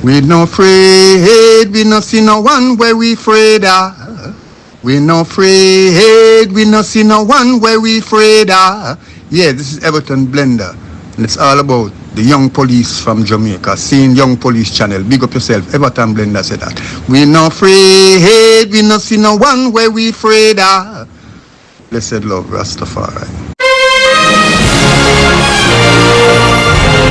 We no afraid, we no see no one where we afraid of. We no afraid, we no see no one where we afraid of. Yeah, this is Everton Blender, and it's all about the young police from Jamaica, seeing Young Police Channel. Big up yourself, Everton Blender said that. We no afraid, we no see no one where we afraid of. Blessed love, Rastafari.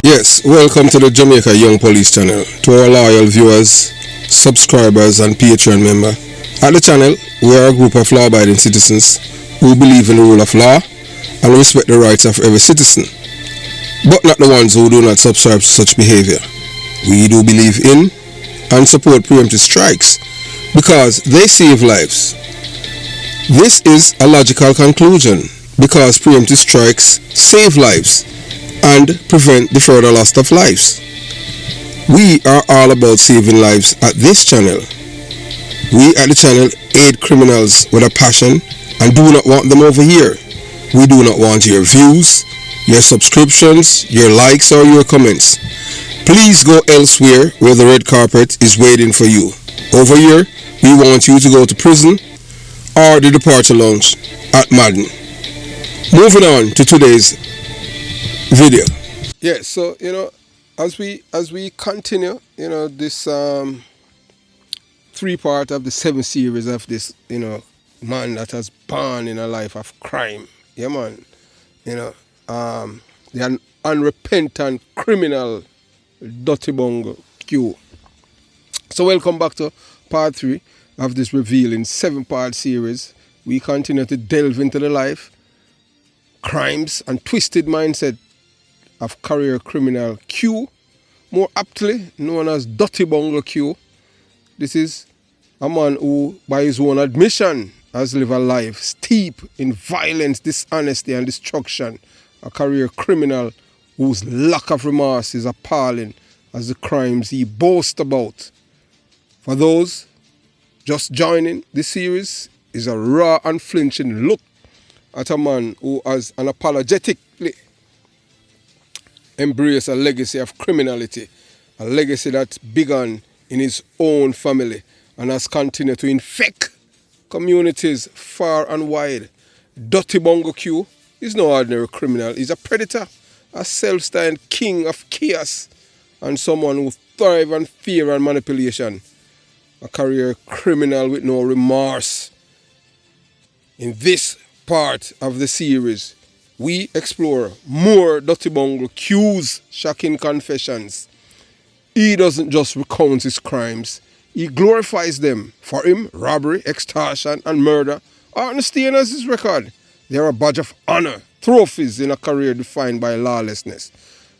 Yes, welcome to the Jamaica Young Police Channel. To our loyal viewers, subscribers and Patreon member. At the channel, we are a group of law-abiding citizens who believe in the rule of law and respect the rights of every citizen, but not the ones who do not subscribe to such behavior. We do believe in and support preemptive strikes because they save lives. This is a logical conclusion because preemptive strikes save lives and prevent the further loss of lives. We are all about saving lives at this channel. We at the channel aid criminals with a passion and do not want them over here. We do not want your views, your subscriptions, your likes or your comments. Please go elsewhere where the red carpet is waiting for you. Over here, we want you to go to prison or the departure lounge at Madden. Moving on to today's video. Yeah, so as we continue, this 3-part of the 7 series of this, man that has born in a life of crime. Yeah, man. The unrepentant criminal, Dirty Bong Q. So welcome back to part 3 of this revealing 7-part series. We continue to delve into the life, crimes and twisted mindset of career criminal Q, more aptly known as Dirty Bong Q. This is a man who, by his own admission, has lived a life steep in violence, dishonesty and destruction. A career criminal whose lack of remorse is appalling as the crimes he boasts about. For those just joining, this series is a raw, unflinching look at a man who has unapologetically embraced a legacy of criminality, a legacy that's begun in his own family and has continued to infect communities far and wide. Dirty Bong Q is no ordinary criminal. He's a predator, a self-styled king of chaos, and someone who thrives on fear and manipulation. A career criminal with no remorse. In this part of the series, we explore more Dirty Bong Q's shocking confessions. He doesn't just recount his crimes, he glorifies them. For him, robbery, extortion and murder aren't staying as his record. They are a badge of honor, trophies in a career defined by lawlessness.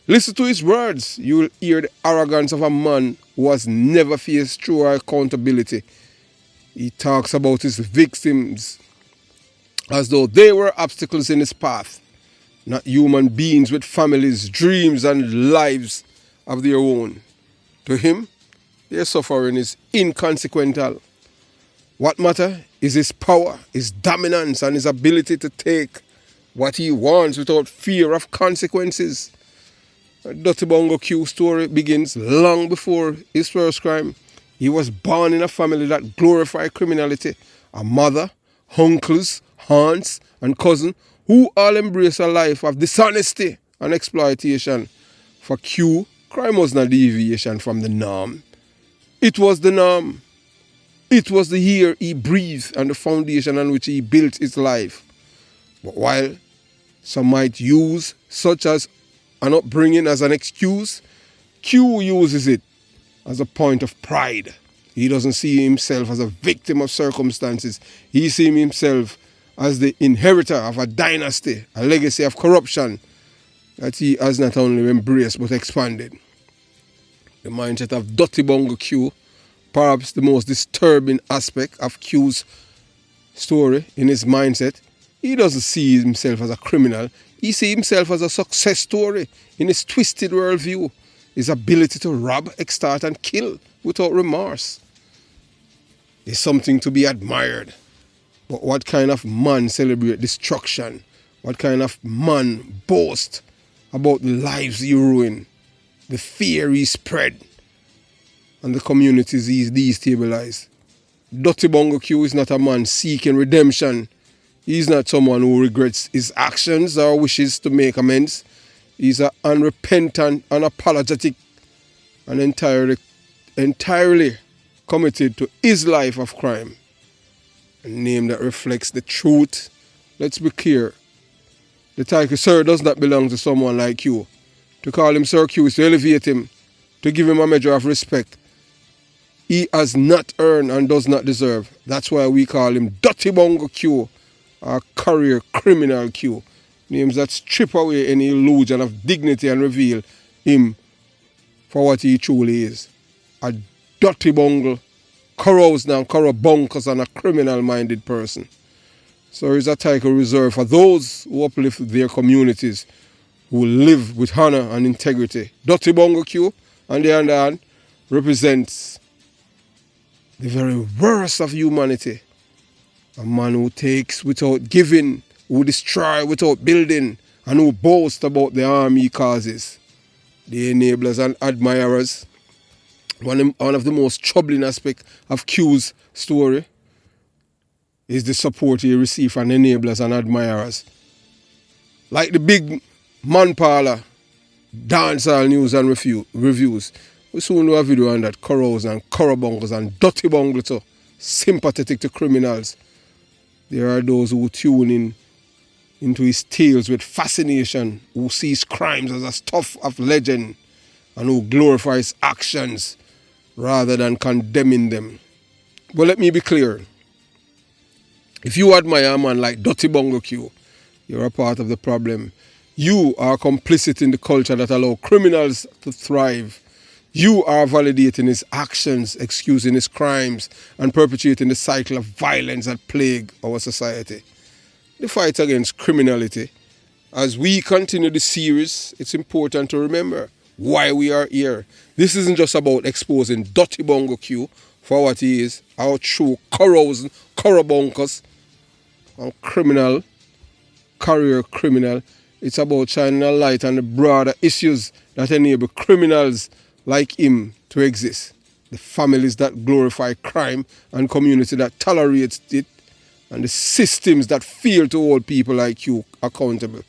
Listen to his words. You will hear the arrogance of a man who has never faced true accountability. He talks about his victims as though they were obstacles in his path, not human beings with families, dreams and lives of their own. To him, their suffering is inconsequential. What matters is his power, his dominance and his ability to take what he wants without fear of consequences. Dirty Bong Q's story begins long before his first crime. He was born in a family that glorified criminality. A mother, uncles, aunts and cousins who all embrace a life of dishonesty and exploitation. For Q, crime was not a deviation from the norm. It was the norm. It was the air he breathed and the foundation on which he built his life. But while some might use such as an upbringing as an excuse, Q uses it as a point of pride. He doesn't see himself as a victim of circumstances. He sees himself as the inheritor of a dynasty, a legacy of corruption that he has not only embraced but expanded. The mindset of Dirty Bong Q, perhaps the most disturbing aspect of Q's story in his mindset, he doesn't see himself as a criminal. He sees himself as a success story in his twisted worldview, his ability to rob, extort and kill without remorse. Is something to be admired. But what kind of man celebrate destruction? What kind of man boast about the lives he ruined, the fear he spread, and the communities is destabilized. Dirty Bongo Q is not a man seeking redemption. He is not someone who regrets his actions or wishes to make amends. He's an unrepentant, unapologetic, and entirely committed to his life of crime. A name that reflects the truth. Let's be clear. The title Sir does not belong to someone like you. To call him Sir Q is to elevate him, to give him a measure of respect he has not earned and does not deserve. That's why we call him Dirty Bongo Q, or Career Criminal Q. Names that strip away any illusion of dignity and reveal him for what he truly is. A dirty bungle, caroused and bonkers, and a criminal-minded person. So it's a title reserved for those who uplift their communities, who live with honor and integrity. Dirty Bongo Q, on the other hand, represents the very worst of humanity. A man who takes without giving, who destroys without building, and who boasts about the harm he causes. The enablers and admirers. One of the most troubling aspects of Q's story is the support he received from enablers and admirers. Like the big man parlor, dancehall news and reviews. We soon do a video on that. Corros and corrobongos and dirty bongo too. Sympathetic to criminals. There are those who tune in into his tales with fascination, who sees crimes as a stuff of legend, and who glorifies actions rather than condemning them. But let me be clear. If you admire a man like Dirty Bongo Q, you're a part of the problem. You are complicit in the culture that allows criminals to thrive. You are validating his actions, excusing his crimes, and perpetuating the cycle of violence that plague our society. The fight against criminality. As we continue the series, it's important to remember why we are here. This isn't just about exposing Dirty Bongo Q for what he is, our true corrobonkers, and criminal, career criminal. It's about shining a light on the broader issues that enable criminals like him to exist. The families that glorify crime and community that tolerates it, and the systems that fail to hold people like you accountable.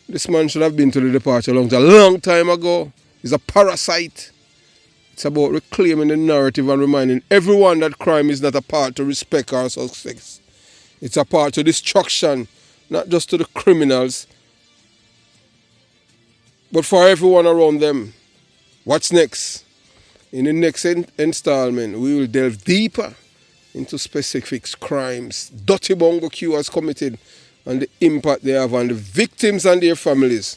This man should have been to the departure lounge a long time ago. He's a parasite. It's about reclaiming the narrative and reminding everyone that crime is not a part to respect or success. It's a part to destruction, not just to the criminals, but for everyone around them. What's next? In the next installment, we will delve deeper into specific crimes Dirty Bongo Q has committed and the impact they have on the victims and their families.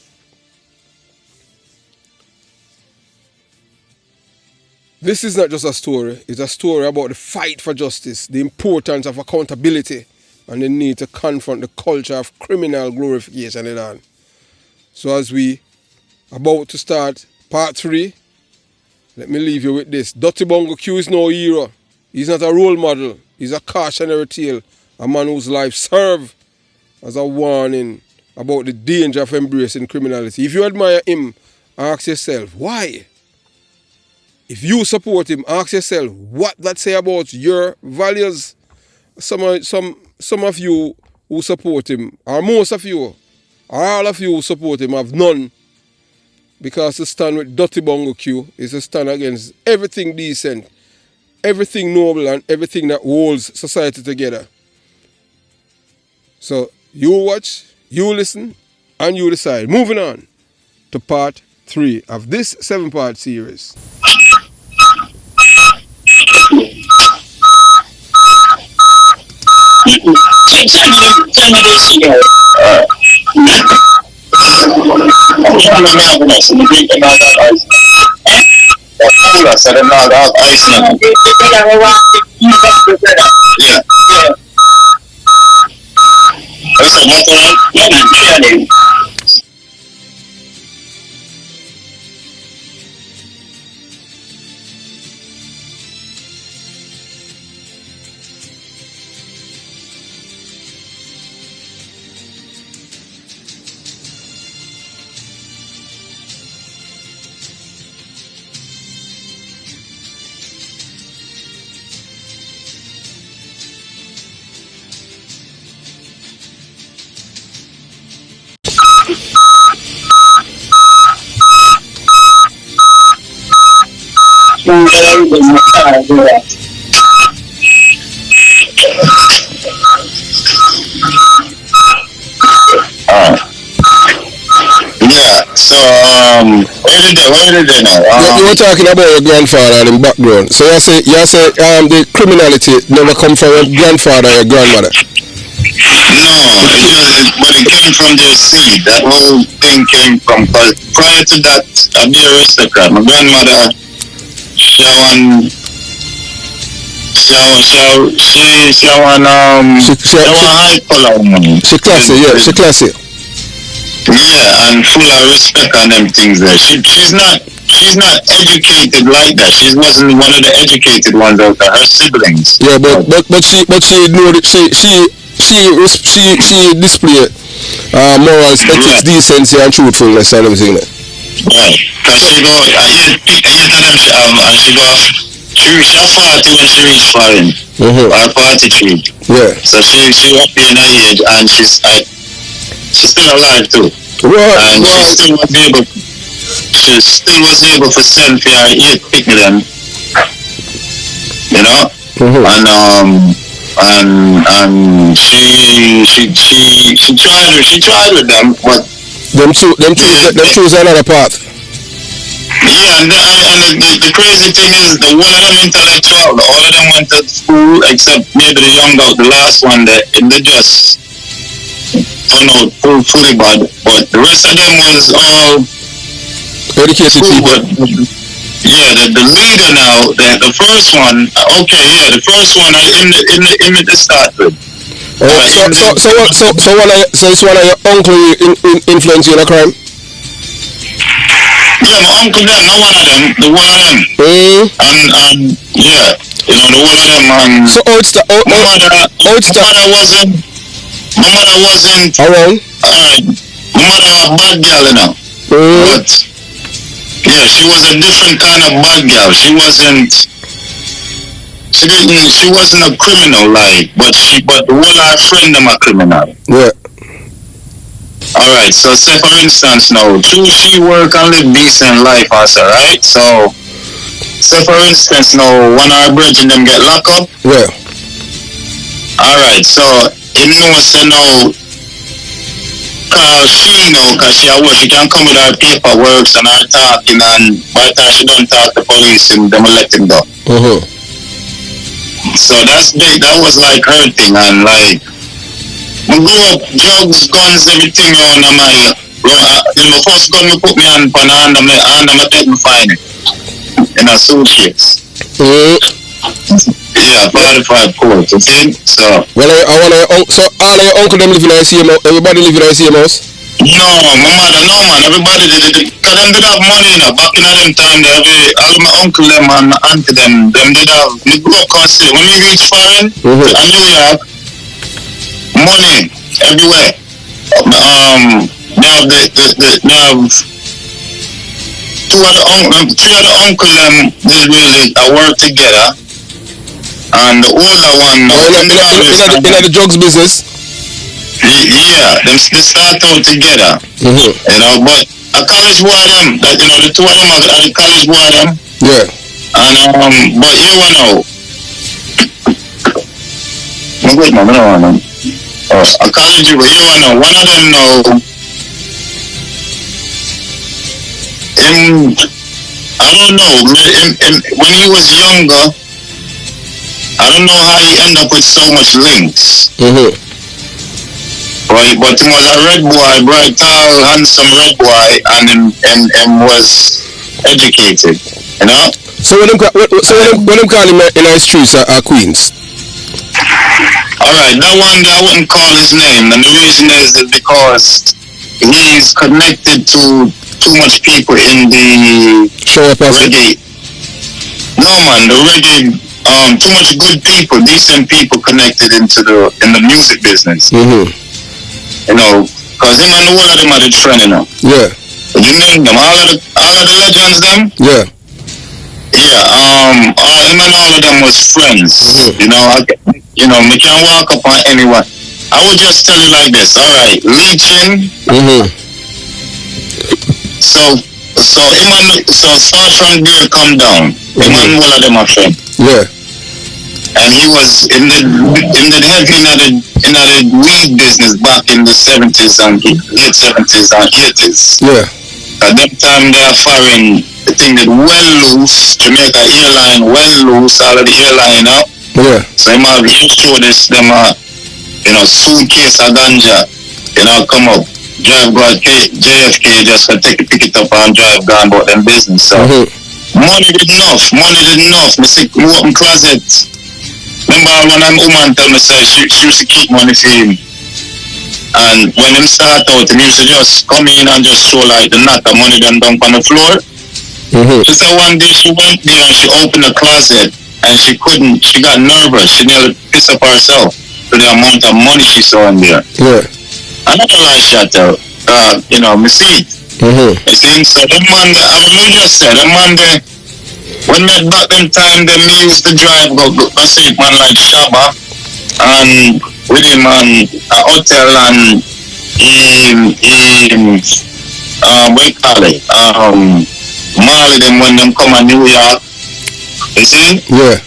This is not just a story, it's a story about the fight for justice, the importance of accountability, and the need to confront the culture of criminal glorification and all. So as we about to start part 3, let me leave you with this. Dirty Bongo Q is no hero. He's not a role model. He's a cautionary tale. A man whose life served as a warning about the danger of embracing criminality. If you admire him, ask yourself, why? If you support him, ask yourself, what that say about your values? Some of you who support him, or most of you, or all of you who support him have none. Because to stand with Dirty Bongo Q is to stand against everything decent, everything noble, and everything that holds society together. So you watch, you listen, and you decide. Moving on to part 3 of this 7-part series. Yeah, so what did they know? You were talking about your grandfather and in background. So you say the criminality never come from your grandfather or your grandmother. No, but it came from their seed. That whole thing came from, because prior to that, I'd be aristocrat. My grandmother, she one high color woman. She classy, yeah, she classy. Yeah, and full of respect and them things there. She's not educated like that. She wasn't one of the educated ones out there. Her siblings. Yeah, but she knew that she displayed morals, ethics, decency, and truthfulness and everything. Right, cause she go, I hate them she have, and she go, she 40 when she reached foreign, or 43. Yeah. So she up in her age, and she's still alive too. Right. And she still was able to send for her 8 picnic, you know, and she tried with them, but them choose another path. Yeah, and the crazy thing is, the one of them intellectual, all of them went to school except maybe the younger, the last one, they just turned out fully bad, but the rest of them was all educated people. Yeah, the leader now, the first one, the first one in the start with. So it's one of your uncle influence you in a crime? Yeah, my uncle them, no one of them, the one of them. And yeah, you know, the one of them, so my mother wasn't around. My mother was a bad girl, you know. But yeah, she was a different kind of bad girl. She wasn't a criminal, like, but the whole our friend them a criminal. Yeah. Alright, so say for instance now, she work and live decent life also, right? So say for instance now, one of our brethren them get locked up. Yeah. Alright, so you know say now, cause she can come with her paperwork and her talking, and by the time she don't talk to police, and them will let him go. So that's big. That was like her thing, and like I grew up, drugs, guns, everything around my first gun me put me on my hand, and I take me find it in a suitcase. Yeah, 45 court, okay? So so all of your uncle them live in the same house? Everybody live in the same house? No, my mother, no man, everybody did, cause them did have money, you know, back in them time, all my uncle them and my auntie them did have, me grew up consider, when we reach foreign, to New York, money, everywhere. They have three of the uncle them, they really work together, and the older one, in the drugs business? Yeah, they start out together, you know, but a college boy them, like, you know, the two of them are the college boy them. Yeah. And but you know, wait, man, I don't know. A college boy, you know, one of them now, I don't know, when he was younger, I don't know how he ended up with so much links. Right, but he was a red boy, bright, tall, handsome red boy, and was educated, you know. So when them call him in our streets are Queens. Alright, that one I wouldn't call his name, and the reason is because he's connected to too much people in the reggae. No man, the reggae, too much good people, decent people connected in the music business. You know, cause him and the whole of them are the trend, you know. Yeah. You name them, all of the legends them. Yeah. Yeah. Him and all of them was friends. You know, we can't walk up on anyone. I would just tell you like this. All right, leeching. So so start from there, come down. Him and all of them are friends. Yeah. And he was in the weed business back in the 70s and late 70s and 80s. Yeah. At that time they are foreign, the thing that well loose, Jamaica airline well loose, all of the airline up. Yeah. So them have insurance, them suitcase of ganja, come up, drive go to JFK just to take a ticket up and drive down about them business. So money did enough. Me see me open closet. Remember when I'm woman tell me say she used to keep money for him. And when him start out, he used to just come in and just show like the knot of money them down on the floor. So one day she went there and she opened the closet and she got nervous. She nearly pissed up herself for the amount of money she saw in there. Yeah. Another lie shut out. Me see it. You see, so the man, I just said, the man there, when me back them time, them me used to drive, go see man like Shabba, and with him and a hotel and what you call it, Marley them when them come to New York, you see? Yeah.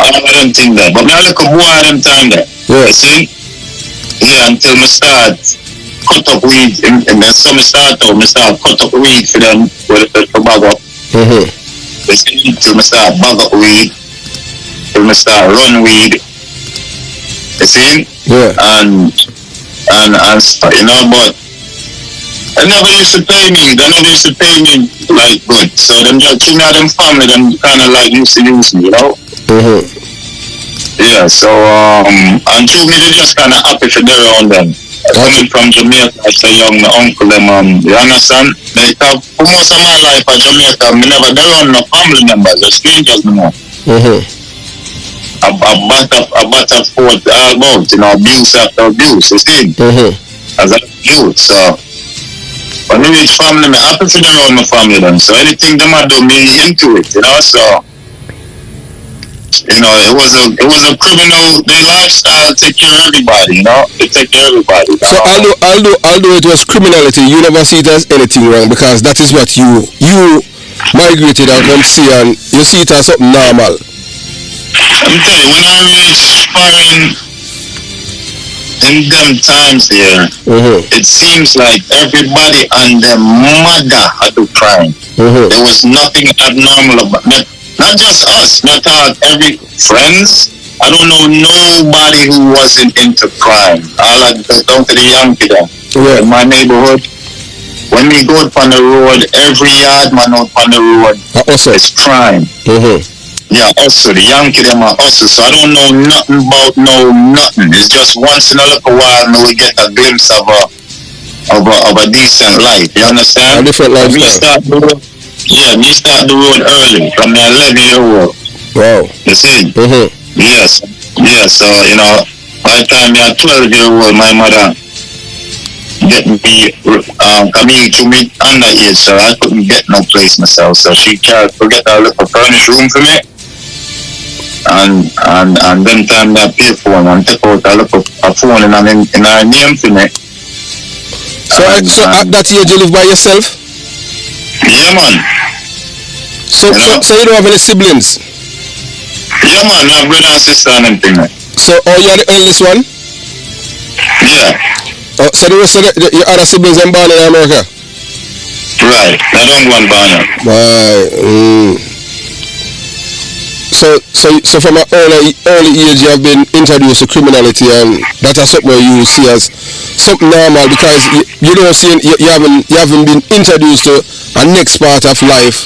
All of them thing there, but me a little boy at them time there, you see? Yeah, until me start cut up weed, and then so me start cut up weed for them with the tobacco. Till me start bag up weed, till me start run weed. You see? Yeah. And but they never used to pay me. They never used to pay me like good. So them just to me and them family, them kind of like used to use me, Yeah. So and to me they just kind of happy for their own them. Coming from Jamaica as a young uncle, them, you understand? Because for most of my life at Jamaica, me never there on no family members, just strangers no more. A batter forth all about, abuse after abuse, you see? As a youth, so when we reach family, me happy for them around my family then. So anything them I do, me into it, so it was a criminal. The lifestyle take care of everybody. It take care of everybody. So although it was criminality, you never see it as anything wrong because that is what you migrated and come see, and you see it as something normal. I'm telling you, when I reach foreign in them times there, it seems like everybody and their mother had to crime. There was nothing abnormal about it. Not just us, not every friends. I don't know nobody who wasn't into crime. All I go down to the Yankee there. In my neighborhood. When we go up on the road, every yard man out on the road is crime. Yeah, also the Yankee them are also. So I don't know nothing about nothing. It's just once in a little while now we get a glimpse of a decent life. You understand? A different lifestyle. Me start the road early from the 11-year-old. Wow. You see? Yes. Yeah, so, by the time you're 12-year-old, my mother get me, coming to me underage, so I couldn't get no place myself. So she tried to get a little furnished room for me. And then time that pay for one and take out a phone in her name for me. So at that age you live by yourself? Yeah, man. So you don't have any siblings? Yeah, man. I have brother and sister and everything. So, you're the eldest one? Yeah. So the rest of your other siblings are born in America? Right. I don't go and born here. Right. So from an early age you have been introduced to criminality, and that is something you see as something normal because you don't see you haven't been introduced to a next part of life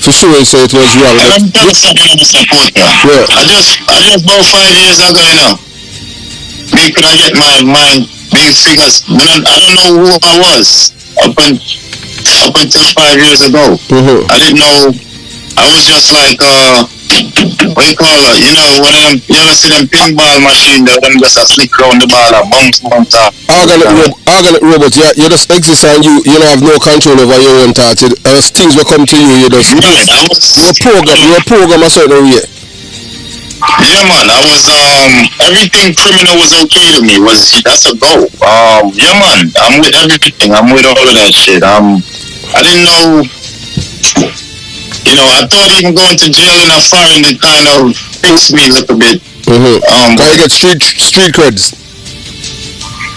for sure, so it was wrong. I'm telling something in the support now. Yeah. I just about 5 years ago me could I get my mind figures. I don't know who I was up until 5 years ago. I didn't know. I was just like what you call it? One of them, you ever see them pinball machine there, them just a flick around the ball and bounce. Organic robot, you just exist and you don't have no control over your own thoughts. As things will come to you, you program a certain way. Yeah, man, I was everything criminal was okay to me. That's a go. Yeah, man, I'm with everything. I'm with all of that shit. I didn't know you know, I thought even going to jail in a foreign, it kind of fixed me a little bit. Can you get street creds?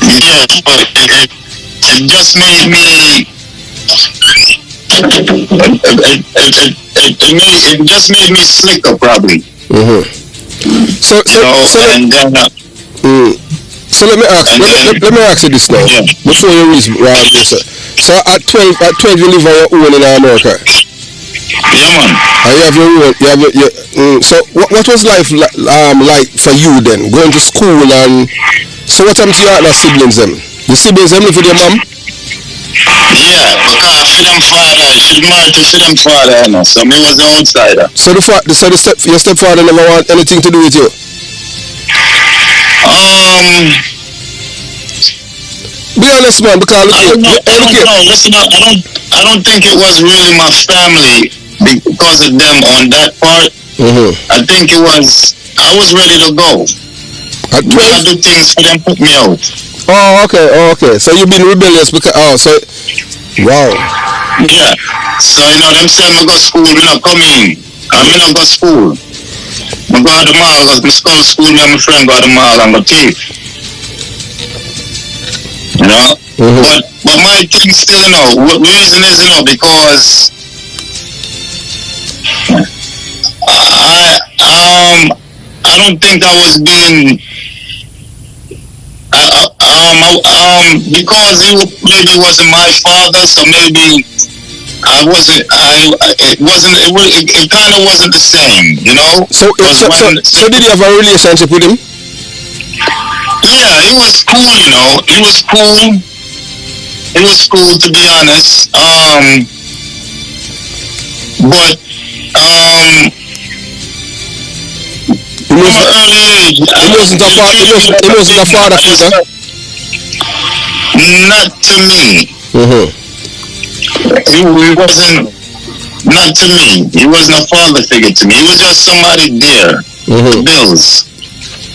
Yeah, but it just made me. It just made me slicker, probably. So let me ask. Let me ask you this now. Yeah. Before you reach around this. So at 12 you live on your own in America. Yeah, man. And you have your own. So what was life like for you then? Going to school and so what happened to your other siblings then? The siblings them live with your mom? Yeah, because for them father, she's married to for them father, you know, so me was the outsider. So your stepfather never want anything to do with you? Be honest, man, because look, I don't think it was really my family because of them on that part. I think I was ready to go. At 12? I do things for them, put me out. Oh, okay. So you've been rebellious because wow. Yeah. So you know, them say me go school, me not come in. Me not go school. I go to the mall, I go to school, me and my friend go to the mall and go thief. You know? But my thing still, you know, what reason is, you know, because I don't think I was being because maybe it wasn't my father, so maybe it kind of wasn't the same, you know. So did you have a relationship with him? Yeah, he was cool, you know. He was cool to be honest. But from an early age, it wasn't a father figure. Not to me. He wasn't. Not to me. He wasn't a father figure to me. He was just somebody there. Bills.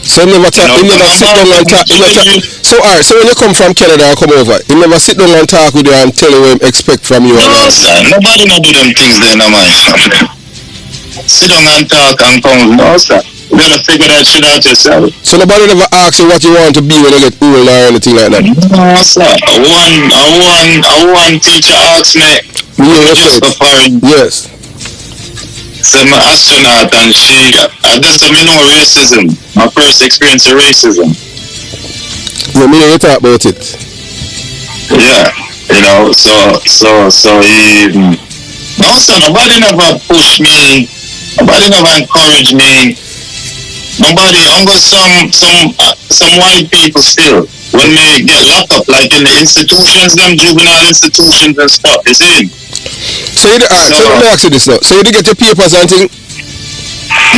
So he never sit down and talk. So alright, so when you come from Canada or come over, he never sit down and talk with you and tell you what he expect from you. No, sir. Nobody not do them things there, no man. Sit down and talk and come. No, sir. You gotta figure that shit out yourself. So nobody never asks you what you want to be when you get old or anything like that? No, sir. One teacher asked me, just for foreign. Yes. So I'm an astronaut and that's me know racism. My first experience of racism. You mean you talk about it? Yeah. You know, so nobody never pushed me. Nobody never encouraged me. Nobody, only some white people still. When they get locked up, like in the institutions, them juvenile institutions and stuff, you see? So let me ask you this now. So you did get your papers and thing?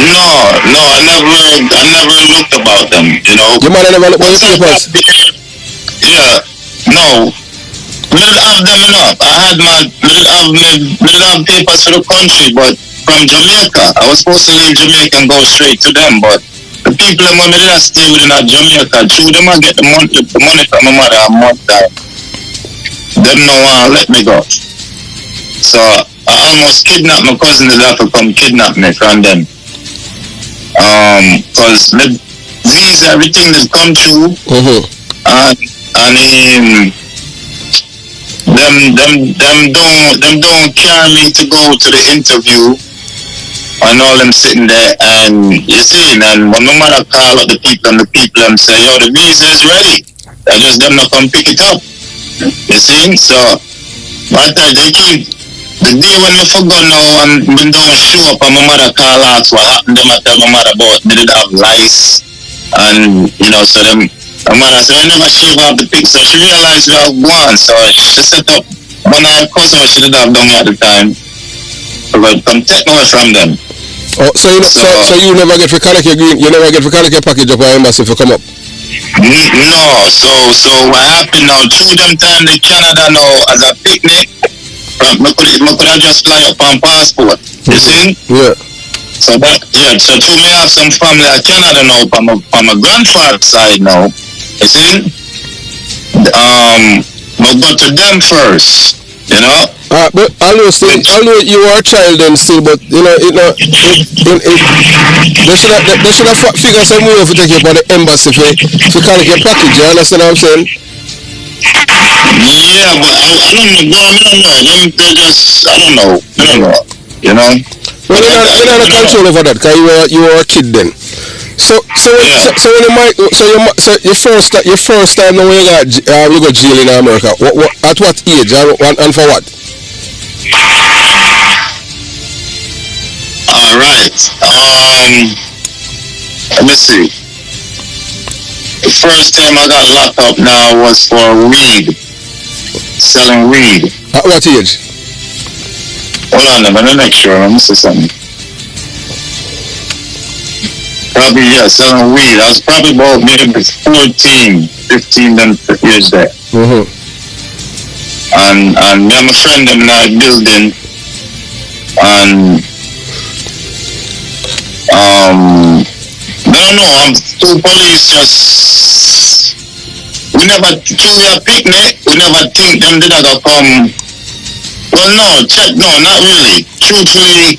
No, I never looked about them, you know. Your mother never looked at your papers? Yeah, no. I didn't have them enough. I didn't have papers for the country, but from Jamaica. I was supposed to leave Jamaica and go straight to them, but the people in my didn't stay within Jamaica. True, them I get the money from my mother a month time. Them no want to let me go. So I almost kidnapped my cousin that have to come kidnap me from them. Cause visa, everything that come through, and them don't carry me to go to the interview. And all them sitting there, and you see, and when my mother call up the people them say, yo, the visa is ready. I just them not come pick it up. You see? So but they keep the day when me forgot now and me don't show up and my mother call ask what happened, them I tell my mother about me did have lice, and you know, so them my mother said I never shave off the pic, so she realized that I was gone, so she set up one of her cousins she did have done at the time. But come take me away from them. Oh, so you never get for collect your green, you never get for collect your package up our embassy if you come up? No, so what happened now, through them time the Canada now as a picnic, I could have just fly up on passport, you see? Yeah. So through me have some family at Canada now, from my grandfather's side now, you see? I go to them first, you know? But although you are a child then still, but you know, they should have figure some way of take you for the embassy to collect your package. You understand what I'm saying? Yeah, but I don't know, bro. I don't know. They just, I don't know. You know. Well, you're not control over that because you were a kid then. So your first time when you got jail in America, at what age and for what? All right. Let me see. The first time I got locked up now was for weed, selling weed. At what age? Hold on, I'm gonna make sure. Let me see something. Probably, yeah, selling weed. I was probably about maybe 14, 15 then years there. Mm-hmm. And me and my friend them in our building, and I don't know, two police just, we never do a picnic, we never think them did not come. Well, no, not really. Truthfully,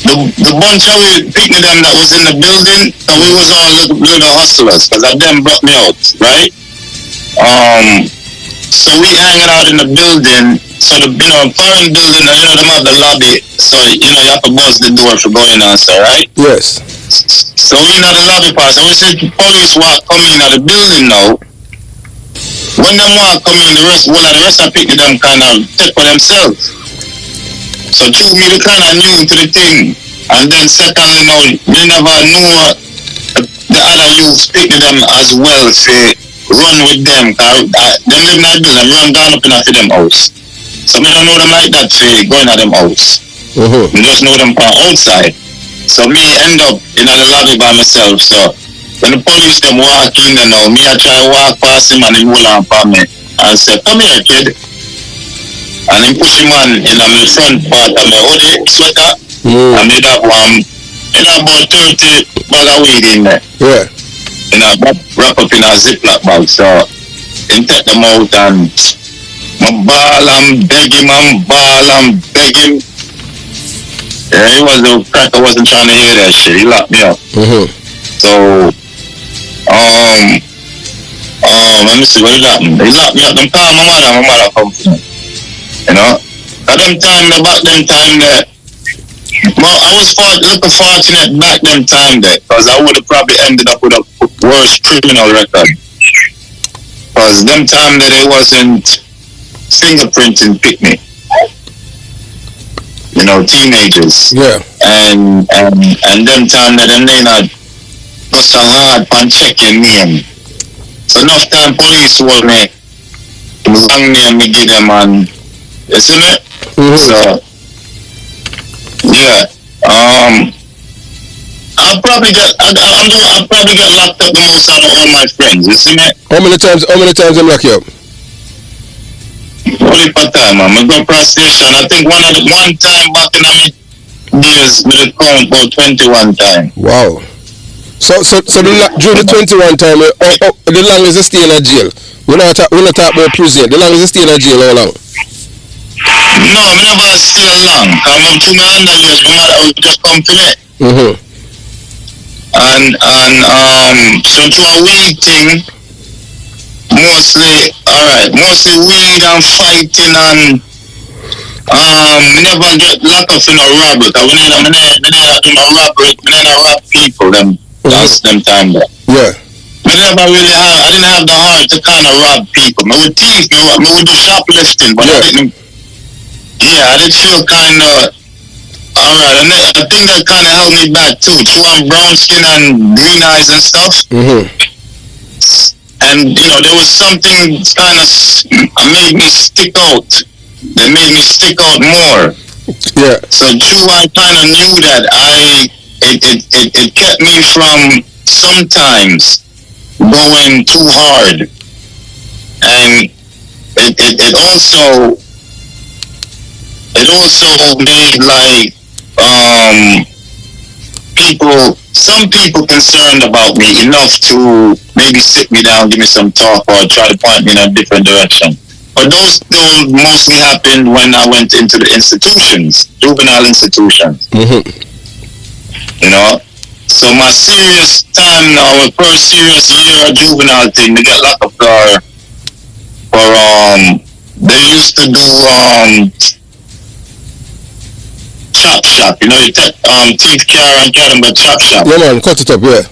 the bunch of picnic them that was in the building, and we was all little hustlers, because that them brought me out, right? So we hanging out in the building, so the, foreign building, them have the lobby, so, you have to buzz the door for going on, so, right? Yes. So we in the lobby part, so we see the police walk come in the building now. When them walk come in, one of the rest of the picnic them kind of take for themselves. So true, me, we kind of new to the thing. And then secondly, we never knew the other youths picking them as well, say, run with them. Cause them live in that building, run down up in them house. So we don't know them like that, say, going at them house. Mm-hmm. We just know them from outside. So me end up in the lobby by myself. So when the police come walk in, me I try to walk past him and he hold on for me. And say, come here, kid. And he push him on in the front part of my hoodie, sweater. And me that one, about 30 bag of weed in there. Yeah. Wrap up in a Ziploc bag. So he take them out and I ball and beg him and ball and beg him. Yeah, he was the cracker, wasn't trying to hear that shit. He locked me up. Mm-hmm. So, let me see what he locked me. He locked me up. Them call my mother come to me. At them time, back them time there, I was looking fortunate back them time there, because I would have probably ended up with a worse criminal record. Because them time that it wasn't fingerprinting picnic. Teenagers. Yeah. And them time that them they not go so hard on checking name. So enough time police told me long name me give them and you see me? Mm-hmm. So yeah. I'll probably get locked up the most out of all my friends, you see me? How many times them lock you up? Only for time, man. I go cross station. I think one time back in the years, we count about 21 times. Wow. So during the 21 time, the longest you stay in a jail. We're not talking about prison. The longest you stay in a jail, how long? No, I never stay long. I'm to my underage. My mother would just come to me. Mm-hmm. And so to a weed thing, mostly weed and fighting and never get locked up in a robbery. Cause we never do no robbery. We never rob people them time there. Yeah. I didn't have the heart to kind of rob people. I would thief, I would do shoplifting, but I didn't feel kind of alright. And I think that kind of held me back too. Chewing brown skin and green eyes and stuff. Mm-hmm. And there was something kind of made me stick out. That made me stick out more. Yeah. So I kind of knew that it kept me from sometimes going too hard, and it also made like some people concerned about me enough to maybe sit me down, give me some talk, or try to point me in a different direction. But those mostly happened when I went into the institutions, juvenile institutions. You know, so my serious time now, my first serious year of juvenile thing, they got locked up for they used to do chop shop. You know, you take teeth care and carry them by chop shop. Yeah, man, cut it up, yeah.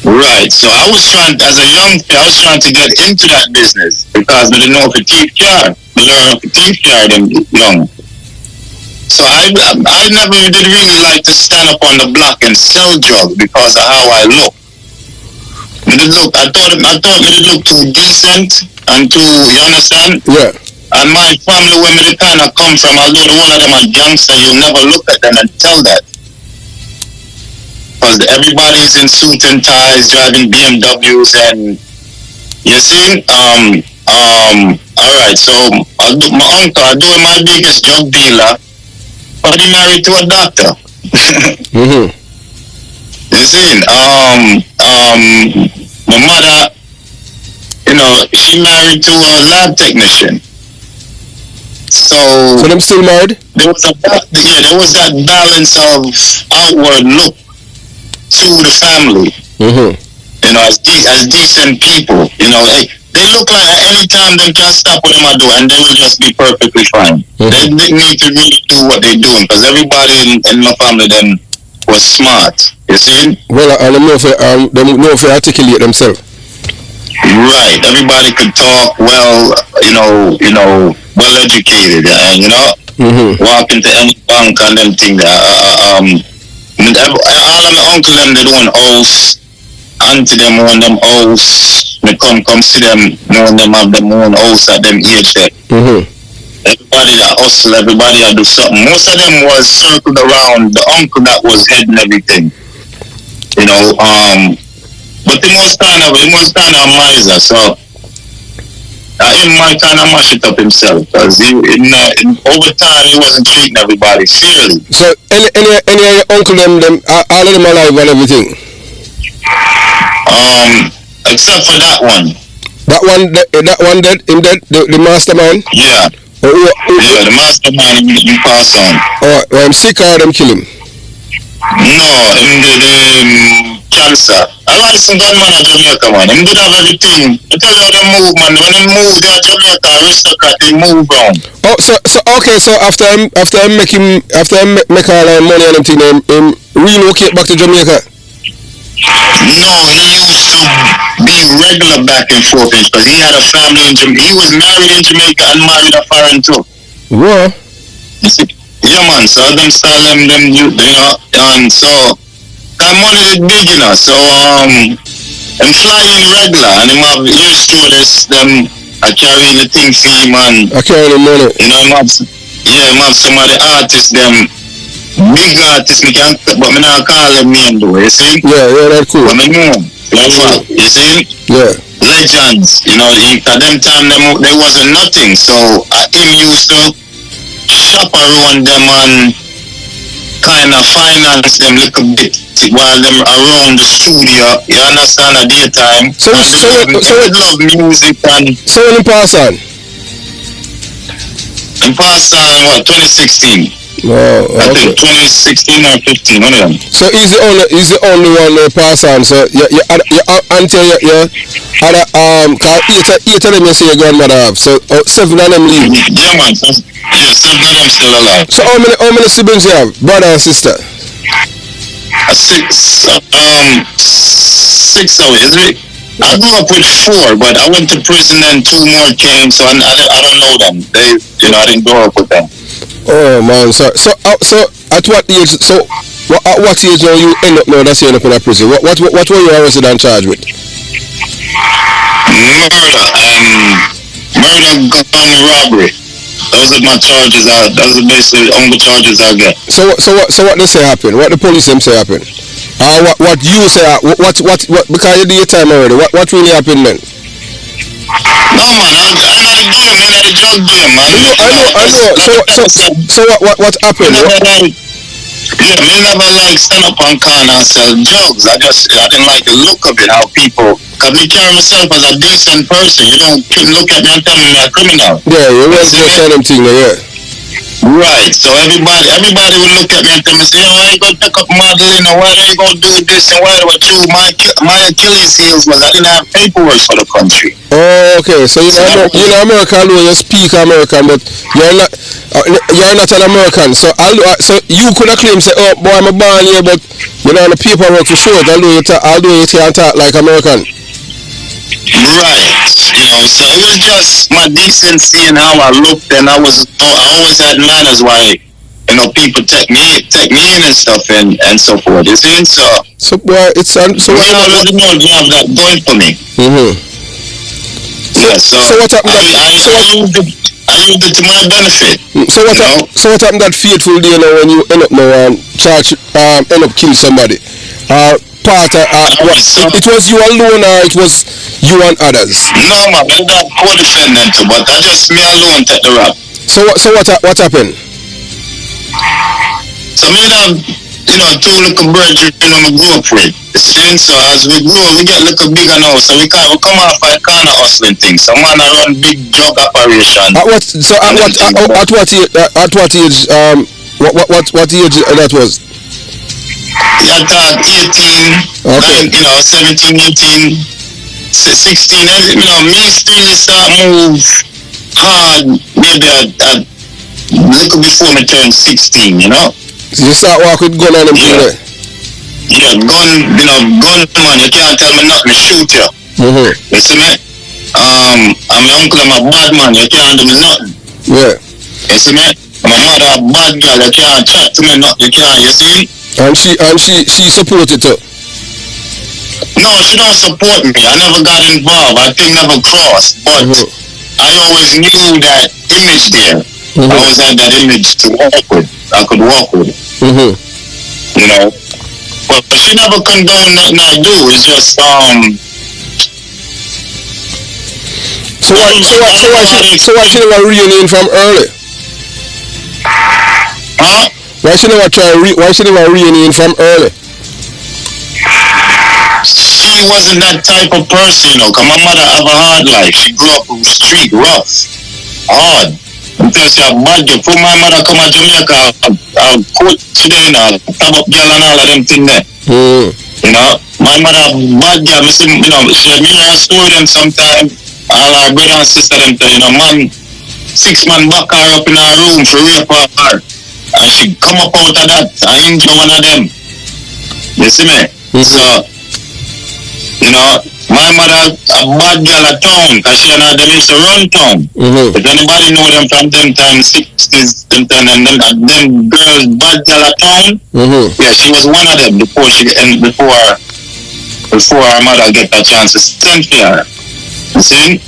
Right. So I was trying, as a young kid, I was trying to get into that business because I didn't know if a teeth care. I learned if a teeth care them young. So I never did really like to stand up on the block and sell drugs because of how I look. I thought it did look too decent and too, you understand? Yeah. And my family, where they kind of come from, although the whole of them are gangsters, you never look at them and tell that. Because everybody's in suit and ties, driving BMWs, and you see, alright, so my uncle, although my biggest drug dealer, but he married to a doctor. You see, my mother, you know, she married to a lab technician. So them still married? There was that balance of outward look to the family. You know, as decent people. You know, they look like at any time they can stop what them are doing and they will just be perfectly fine. They need to really do what they're doing because everybody in my family then was smart. You see? Well, and them know if they articulate themselves. Right. Everybody could talk well, you know, well educated, and you know, walk into any bank and them thing. All of my uncle them they doing house, auntie them own them house. They come see them, knowing them have them own house at them age there. Everybody that hustle, everybody that do something. Most of them was circled around the uncle that was heading everything. You know, but he was kind of a miser, so he might kind of mash it up himself because over time he wasn't treating everybody fairly. So any of your uncle them all of them alive and everything? Except for that one. That one dead? Him dead? The mastermind? Yeah. Yeah, the mastermind you pass on. I'm sick or them kill him? No, him did cancer. I like some gunman in Jamaica, man. Him did have everything. I tell you how they move, man. When he moved to Jamaica, aristocrat, he moved on. Oh, so okay, so after him make all that money and everything, him relocate back to Jamaica? No, he used to be regular back and forth because he had a family in Jamaica. He was married in Jamaica and married a foreign too. What? Yeah, man. So them style them you know, and so that money is big, you know. So I'm flying regular, and him have ear stewardess. Them I carry the thing for him, and I carry the money. You know, him have some of the artists them. Big artists, but me not call them name though, you see? Yeah, that's cool. But me know them. You see? Yeah. Legends, you know, at them time there wasn't nothing, so him used to shop around them and kind of finance them a little bit while them around the studio, you understand, at daytime. So love music and... So when he pass on? He passed on, what, 2016? Oh, okay. I think 2016 or 15, one of them. So he's the only one that pass on. So you until you other eight of them you say your grandmother have. So 7 of them leave. Yeah, man. Yeah, 7 of them still alive. So how many siblings you have, brother and sister? 6. 6 of it, is it? I grew up with 4, but I went to prison and 2 more came, so I don't know them. I didn't grow up with them. Oh man, so at what age? So at what age now you end up now? That's you end up in a prison. What were you arrested and charged with? Murder, gun, robbery. Those are my charges. Those are basically the only charges I get. So what they say happened? What the police them say happened? What you say? What? Because you did your time already. What really happened then? No man, I'm in the drug game, man. I know. So what happened? Yeah, me never like stand up on corner and sell drugs. I didn't like the look of it, how people, cause me carry myself as a decent person. You don't look at me and tell me I'm a criminal. Yeah, you want to say them thing, yeah. Right, so everybody will look at me and tell me, say, oh, why you go pick up modeling, or why you go do this, and why what you, my Achilles heels was I didn't have paperwork for the country. Oh, okay. So you're American, though you speak American, but you're not an American. So so you could have claimed say, oh boy, I'm born here, but you know the paperwork for sure. Although you can't talk like American. Right, so it was just my decency and how I looked, and I always had manners. Why, people take me in and stuff and so forth. You see, so boy, it's so. I already know you have that going for me. Yeah, so what happened? I used it to my benefit. So what happened that fateful day now when you end up now and end up killing somebody? It was you alone or it was you and others? No man, I got co-defendant, but I just me alone take the rap. So what happened? So me have two little birds I grew up with. See, so as we grow, we get little bigger now, so we come off a kind of hustling thing. So man, I run big drug operation. At what age? What age that was? Yeah, I thought 18, okay. 17, 18, 16. Me still start move hard maybe a little before me turn 16. So you start walking with gun on them thing. Yeah, gunman, you can't tell me nothing, shoot you. You see me? I'm my uncle, I'm a bad man, you can't do me nothing. Yeah. You see me? My mother a bad girl, you can't chat to me nothing, you see? And she supported too? No, she don't support me. I never got involved. I think never crossed. But I always knew that image there. I always had that image to walk with. I could walk with it. But she never condoned nothing I do. It's just So why she never reunion from early? Huh? Why she never reunion from early? She wasn't that type of person, cause my mother have a hard life. She grew up in the street, rough, hard. Until she have bad girl. Before my mother come to Jamaica, I'll coach today, tab up girl and all of them thing there. My mother have bad girl. She me hear a story them sometime. All our brother and sister them tell, man, 6 man back her up in her room for rape her. And she come up out of that and injure one of them. You see me? So, my mother a bad girl at town, cause she and her them used to run town. If anybody know them from them time 60s, them time and them girls bad girl at town, yeah, she was one of them before her mother get a chance to send for her. You see?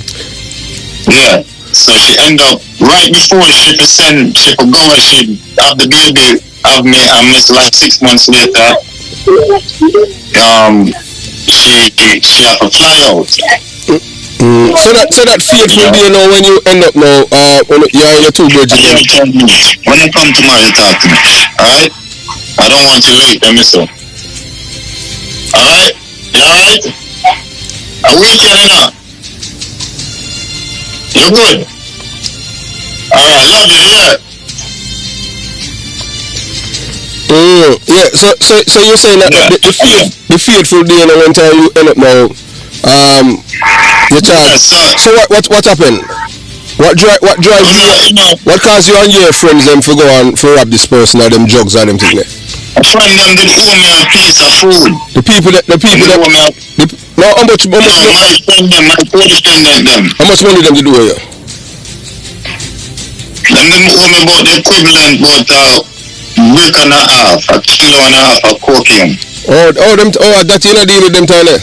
Yeah. So she end up right before she could go and she have the baby, have me, and miss like 6 months later. She have to fly out. So that fateful day now when you end up now, when you're in your two birds again. When you come tomorrow, you talk to me. Alright? I don't want you late, so. Alright? You alright? A weekend now. You're good. Alright, love you, yeah. Yeah, so you're saying that the fateful day and one time you end up now, your child. So what happened? What drive you? What caused you and your friends them for go on for rob this person or them drugs or them thing there? A friend them did owe me a piece of food. The people that now how much my friend them, my co-defendant them. How much money them did owe you? Them owe me about the equivalent about brick and a half, a kilo and a half of cocaine. That you not deal with them Tyler?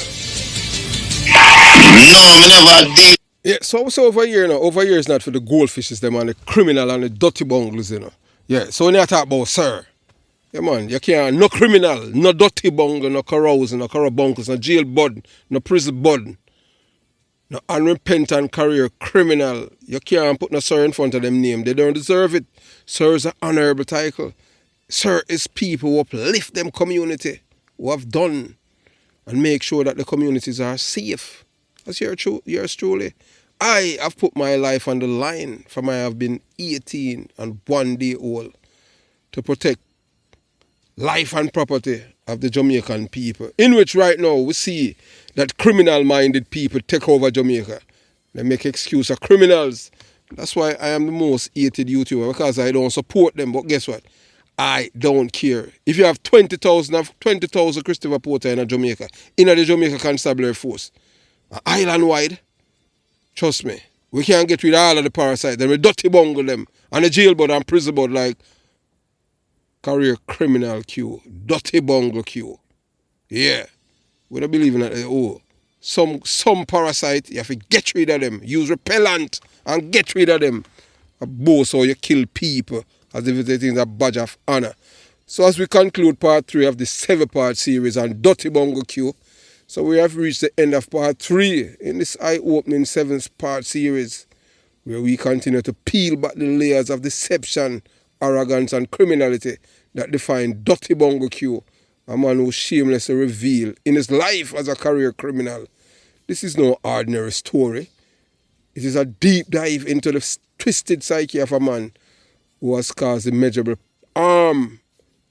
No, me never deal. Yeah, so over here now, over here is not for the goldfishes them and the criminal and the dirty bungles, Yeah, so when you talk about sir, yeah man, you can't, no criminal, no dirty bungle, no carouse, no carabuncles, no jail bud, no prison bud, no unrepentant career criminal. You can't put no sir in front of them name. They don't deserve it. Sir is an honorable title. Sir, it's people who uplift them community, who have done and make sure that the communities are safe. That's yours truly. I have put my life on the line from I have been 18 and 1 day old to protect life and property of the Jamaican people, in which right now we see that criminal-minded people take over Jamaica. They make excuse of criminals. That's why I am the most hated YouTuber, because I don't support them. But guess what? I don't care. If you have 20,000 Christopher Porter in Jamaica, in the Jamaica Constabulary Force, island-wide, trust me, we can't get rid of all of the parasites. Then we dirty bungle them. And the jail board and prison board like career criminal queue, dirty bungle queue. Yeah. We don't believe in that. Oh, some parasite, you have to get rid of them. Use repellent and get rid of them. A boast how you kill people as if it is a badge of honor. So as we conclude part 3 of the 7-part series on Dirty Bungle Q, so we have reached the end of part 3 in this eye-opening 7-part series, where we continue to peel back the layers of deception, arrogance and criminality that define Dirty Bungle Q, a man who shamelessly revealed in his life as a career criminal. This is no ordinary story. It is a deep dive into the twisted psyche of a man who has caused immeasurable harm,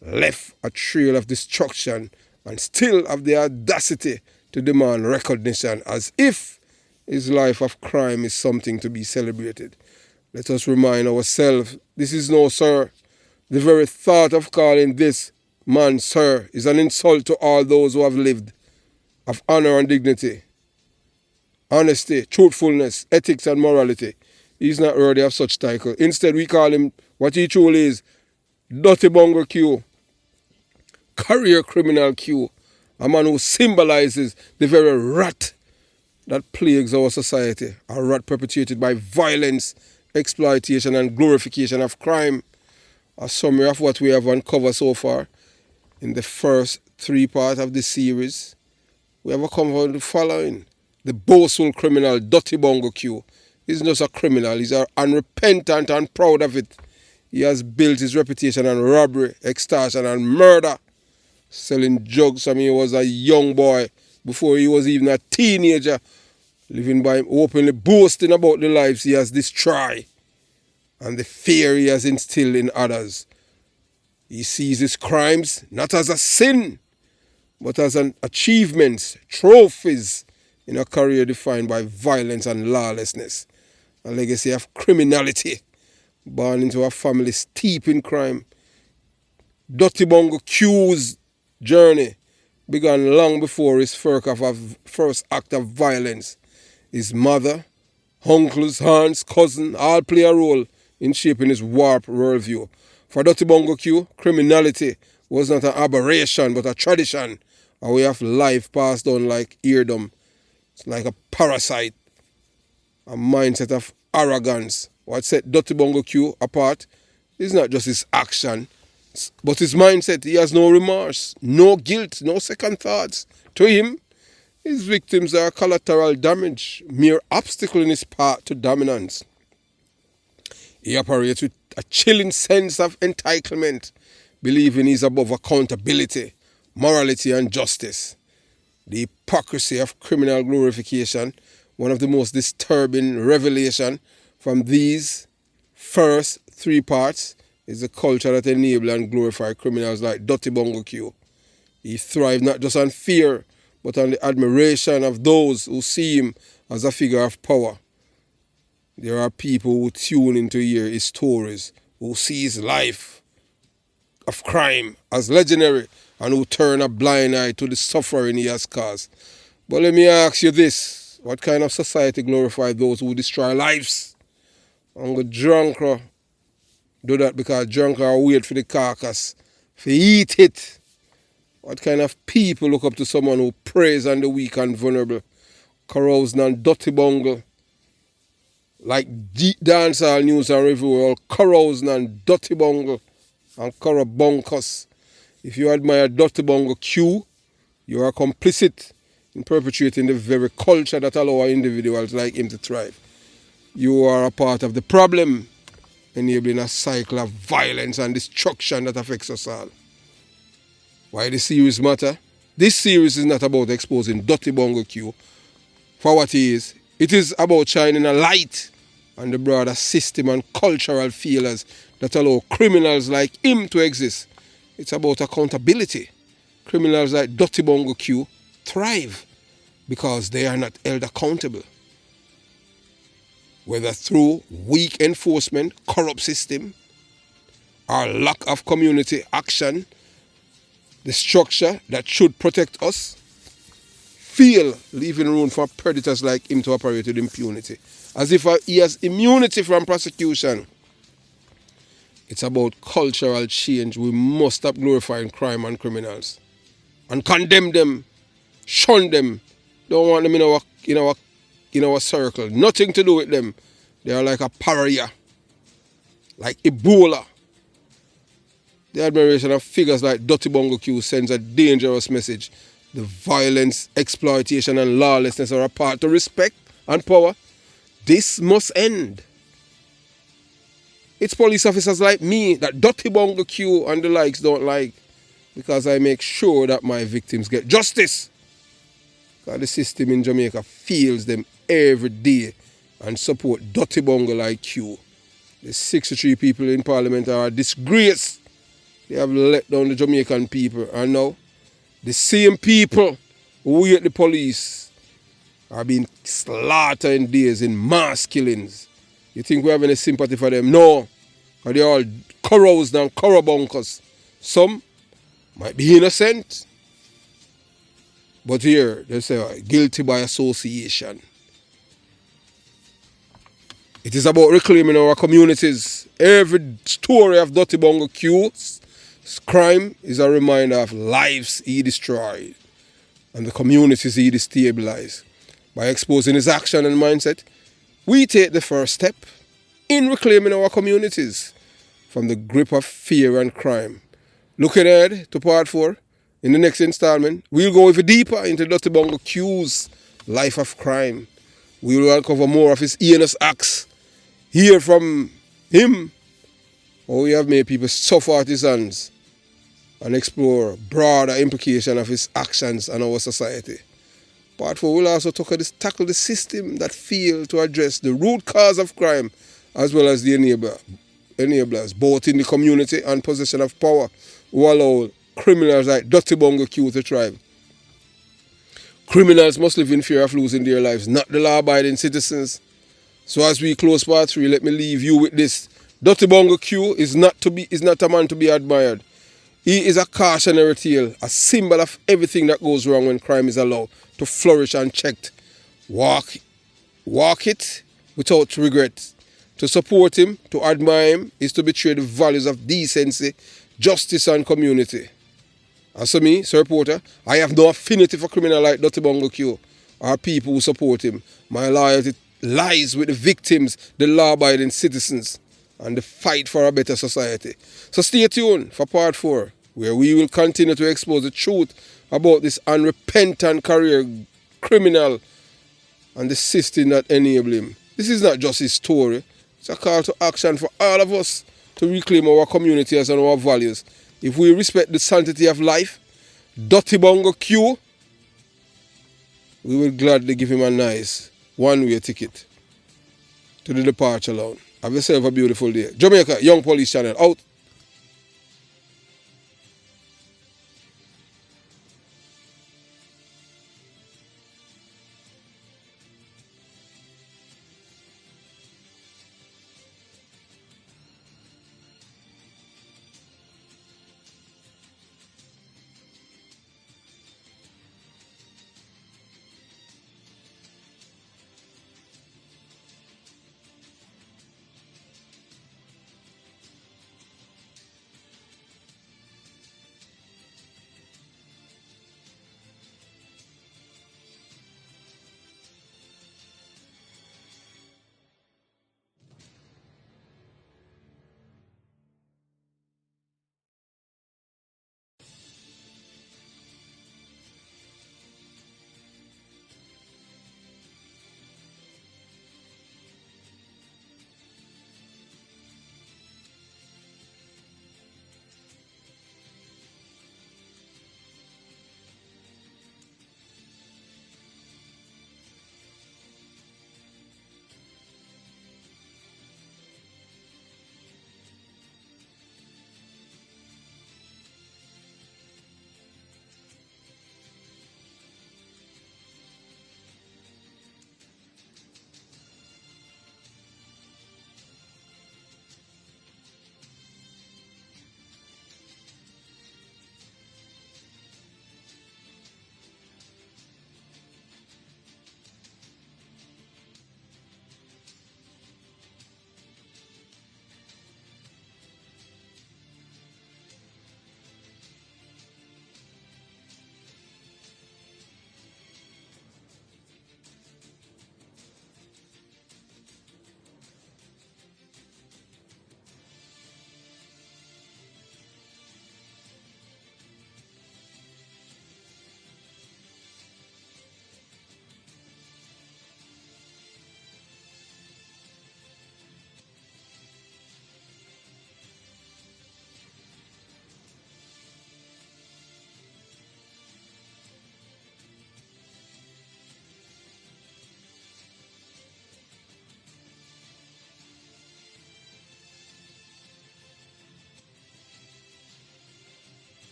left a trail of destruction, and still have the audacity to demand recognition as if his life of crime is something to be celebrated. Let us remind ourselves, this is no sir. The very thought of calling this man sir is an insult to all those who have lived of honor and dignity, honesty, truthfulness, ethics and morality. He's not worthy of such title. Instead, we call him what he truly is, Dirty Bungle Q, career criminal Q, a man who symbolizes the very rot that plagues our society, a rot perpetuated by violence, exploitation and glorification of crime. A summary of what we have uncovered so far in the first 3 parts of this series. We have uncovered the following. The boastful criminal Dirty Bungle Q isn't just a criminal, he's unrepentant and proud of it. He has built his reputation on robbery, extortion and murder, selling drugs from he was a young boy before he was even a teenager, living by him openly boasting about the lives he has destroyed and the fear he has instilled in others. He sees his crimes not as a sin, but as an achievements, trophies in a career defined by violence and lawlessness, a legacy of criminality, born into a family steeped in crime. Dirty Bungle Q's journey began long before his first act of violence. His mother, uncles, aunts, cousin all play a role in shaping his warped worldview. For Dirty Bungle Q, criminality was not an aberration but a tradition, a way of life passed on like eardom. It's like a parasite, a mindset of arrogance. What set Dirty Bungle Q apart is not just his action, but his mindset. He has no remorse, no guilt, no second thoughts. To him, his victims are collateral damage, mere obstacle in his path to dominance. He operates with a chilling sense of entitlement, believing he's above accountability, morality and justice. The hypocrisy of criminal glorification, one of the most disturbing revelations from these first 3 parts, is the culture that enables and glorifies criminals like Dirty Bungle Q. He thrives not just on fear, but on the admiration of those who see him as a figure of power. There are people who tune in to hear his stories, who see his life of crime as legendary, and who turn a blind eye to the suffering he has caused. But let me ask you this, what kind of society glorifies those who destroy lives? And the drunk do that because drunk are wait for the carcass, for eat it. What kind of people look up to someone who preys on the weak and vulnerable, carousing and dirty bungle, like dancehall news and review, all carousing and dirty bungle and carabuncus? If you admire Dirty Bungle Q, you are complicit in perpetuating the very culture that allows individuals like him to thrive. You are a part of the problem. enabling a cycle of violence and destruction that affects us all. Why this series matter? This series is not about exposing dirty Bongo Q for what he is. It is about shining a light on the broader system and cultural failures that allow criminals like him to exist. It's about accountability. Criminals like Dirty Bongo Q thrive because they are not held accountable. Whether through weak enforcement, corrupt system, or lack of community action, the structure that should protect us fail, leaving room for predators like him to operate with impunity. As if he has immunity from prosecution. It's about cultural change. We must stop glorifying crime and criminals and condemn them, shun them. Don't want them in our circle. Nothing to do with them. They are like a pariah, like Ebola. The admiration of figures like Dirty Bongo Q sends a dangerous message. The violence, exploitation, and lawlessness are a part to respect and power. This must end. It's police officers like me that Dirty Bongo Q and the likes don't like, because I make sure that my victims get justice. Because the system in Jamaica feels them every day and support Dirty Bongo like Q. The 63 people in Parliament are a disgrace. They have let down the Jamaican people, and now the same people who hate the police are being slaughtered in days in mass killings. You think we have any sympathy for them? No. Because they're all corroused and corrubunkers. Some might be innocent, but here they say guilty by association. It is about reclaiming our communities. Every story of Dirty Bongo Q's crime is a reminder of lives he destroyed and the communities he destabilized. By exposing his action and mindset, we take the first step in reclaiming our communities from the grip of fear and crime. Looking ahead to part 4, in the next installment, we'll go even deeper into Dirty Bongo Q's life of crime. We will uncover more of his heinous acts, hear from him how he have made people suffer at his hands, and explore broader implications of his actions on our society. Part 4 will also tackle the system that failed to address the root cause of crime, as well as the enablers, both in the community and possession of power, who allow criminals like Dirty Bongo Q to thrive. Criminals must live in fear of losing their lives, not the law-abiding citizens. So as we close part 3, let me leave you with this. Dirty Bongo Q is not a man to be admired. He is a cautionary tale, a symbol of everything that goes wrong when crime is allowed to flourish unchecked. Walk it without regret. To support him, to admire him, is to betray the values of decency, justice, and community. As for me, Sir Porter, I have no affinity for criminals like Dirty Bongo Q or people who support him. My loyalty lies with the victims, the law-abiding citizens, and the fight for a better society. So stay tuned for part 4, where we will continue to expose the truth about this unrepentant career criminal and the system that enabled him. This is not just his story. It's a call to action for all of us to reclaim our communities and our values. If we respect the sanctity of life, Dirty Bongo Q, we will gladly give him a nice one-way ticket to the departure lounge. Have yourself a beautiful day. Jamaica Young Police Channel out.